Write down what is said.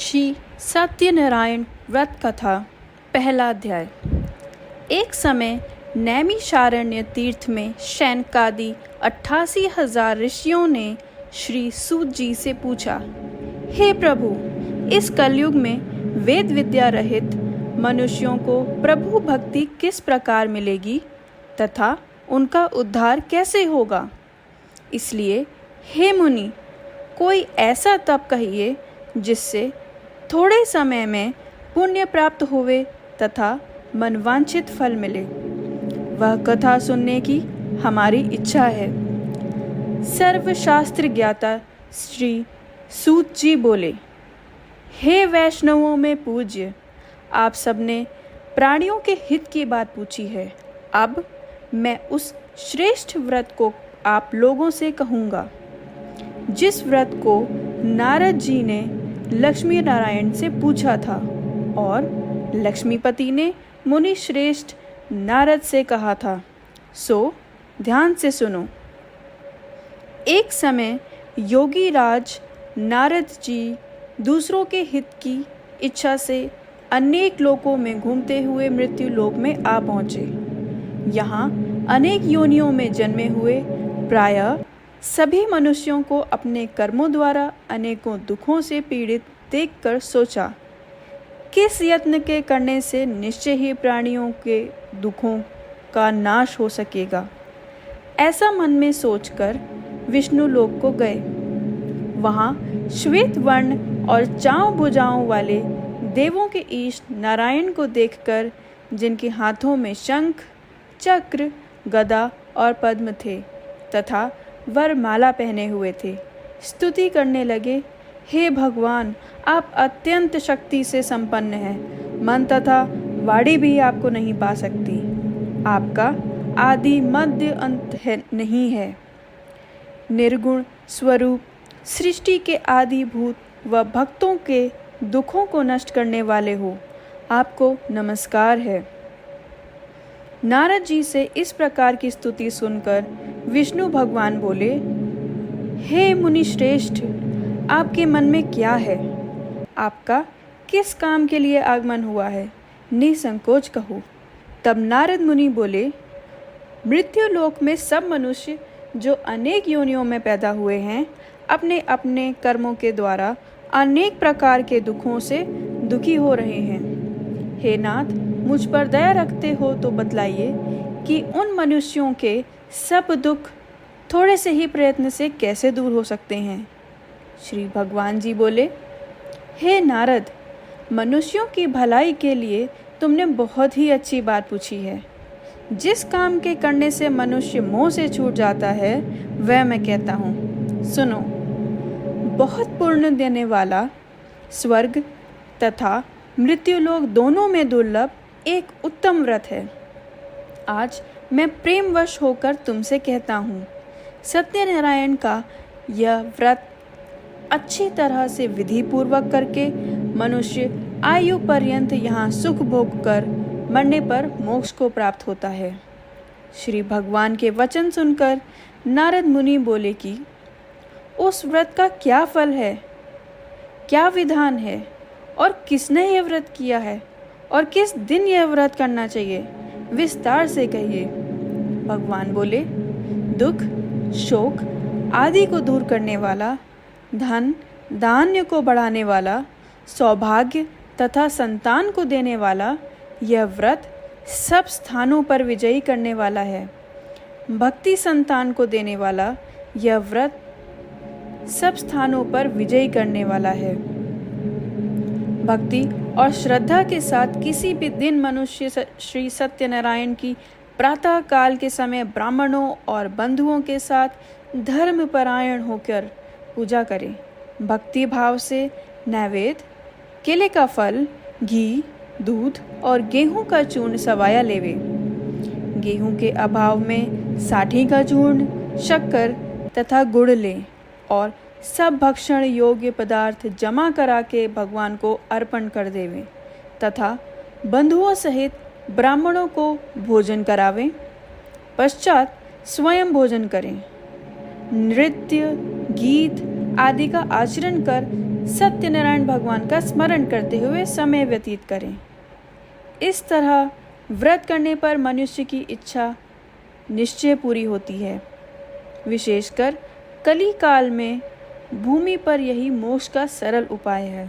श्री सत्यनारायण व्रत कथा पहला अध्याय। एक समय नैमिषारण्य तीर्थ में शैनकादि 88,000 ऋषियों ने श्री सूत जी से पूछा, हे प्रभु, इस कलयुग में वेद विद्या रहित मनुष्यों को प्रभु भक्ति किस प्रकार मिलेगी तथा उनका उद्धार कैसे होगा? इसलिए हे मुनि, कोई ऐसा तप कहिए जिससे थोड़े समय में पुण्य प्राप्त होवे तथा मनवांछित फल मिले। वह कथा सुनने की हमारी इच्छा है। सर्वशास्त्र ज्ञाता श्री सूत जी बोले, हे वैष्णवों में पूज्य, आप सबने प्राणियों के हित की बात पूछी है। अब मैं उस श्रेष्ठ व्रत को आप लोगों से कहूँगा जिस व्रत को नारद जी ने लक्ष्मी नारायण से पूछा था और लक्ष्मीपति ने मुनि श्रेष्ठ नारद से कहा था। सो ध्यान से सुनो। एक समय योगी राज नारद जी दूसरों के हित की इच्छा से अनेक लोकों में घूमते हुए मृत्यु लोक में आ पहुँचे। यहाँ अनेक योनियों में जन्मे हुए प्रायः सभी मनुष्यों को अपने कर्मों द्वारा अनेकों दुखों से पीड़ित देखकर सोचा, किस यत्न के करने से निश्चय ही प्राणियों के दुखों का नाश हो सकेगा। ऐसा मन में सोचकर विष्णु लोक को गए। वहाँ श्वेत वर्ण और चांव भुजाओं वाले देवों के ईष्ट नारायण को देखकर, जिनके हाथों में शंख, चक्र, गदा और पद्म थे तथा वरमाला पहने हुए थे, स्तुति करने लगे, हे भगवान, आप अत्यंत शक्ति से संपन्न हैं। मन तथा वाणी भी आपको नहीं पा सकती। आपका आदि मध्य अंत नहीं है। निर्गुण स्वरूप सृष्टि के आदिभूत व भक्तों के दुखों को नष्ट करने वाले हो, आपको नमस्कार है। नारद जी से इस प्रकार की स्तुति सुनकर विष्णु भगवान बोले, हे मुनि श्रेष्ठ, आपके मन में क्या है? आपका किस काम के लिए आगमन हुआ है? निसंकोच कहो। तब नारद मुनि बोले, मृत्यु लोक में सब मनुष्य जो अनेक योनियों में पैदा हुए हैं, अपने अपने कर्मों के द्वारा अनेक प्रकार के दुखों से दुखी हो रहे हैं। हे नाथ, मुझ पर दया रखते हो तो बतलाइए कि उन मनुष्यों के सब दुख थोड़े से ही प्रयत्न से कैसे दूर हो सकते हैं? श्री भगवान जी बोले, हे नारद, मनुष्यों की भलाई के लिए तुमने बहुत ही अच्छी बात पूछी है। जिस काम के करने से मनुष्य मोह से छूट जाता है वह मैं कहता हूँ, सुनो। बहुत पुण्य देने वाला स्वर्ग तथा मृत्युलोक दोनों में दुर्लभ एक उत्तम व्रत है। आज मैं प्रेमवश होकर तुमसे कहता हूँ, सत्यनारायण का यह व्रत अच्छी तरह से विधि पूर्वक करके मनुष्य आयु पर्यंत यहाँ सुख भोग कर मरने पर मोक्ष को प्राप्त होता है। श्री भगवान के वचन सुनकर नारद मुनि बोले कि उस व्रत का क्या फल है, क्या विधान है और किसने यह व्रत किया है और किस दिन यह व्रत करना चाहिए, विस्तार से कहिए। भगवान बोले, दुख, शोक आदि को दूर करने वाला, धन धान्य को बढ़ाने वाला, सौभाग्य तथा संतान को देने वाला, यह व्रत सब स्थानों पर विजयी करने वाला है। भक्ति संतान को देने वाला, यह व्रत सब स्थानों पर विजयी करने वाला है। भक्ति और श्रद्धा के साथ किसी भी दिन मनुष्य श्री सत्यनारायण की प्रातः काल के समय ब्राह्मणों और बंधुओं के साथ धर्मपरायण होकर पूजा करें। भक्ति भाव से नैवेद्य, केले का फल, घी, दूध और गेहूं का चूर्ण सवाया लेवे। गेहूं के अभाव में साठी का चूर्ण, शक्कर तथा गुड़ लें और सब भक्षण योग्य पदार्थ जमा करा के भगवान को अर्पण कर देवें तथा बंधुओं सहित ब्राह्मणों को भोजन करावें। पश्चात स्वयं भोजन करें। नृत्य, गीत आदि का आचरण कर सत्यनारायण भगवान का स्मरण करते हुए समय व्यतीत करें। इस तरह व्रत करने पर मनुष्य की इच्छा निश्चय पूरी होती है। विशेषकर कली काल में भूमि पर यही मोक्ष का सरल उपाय है।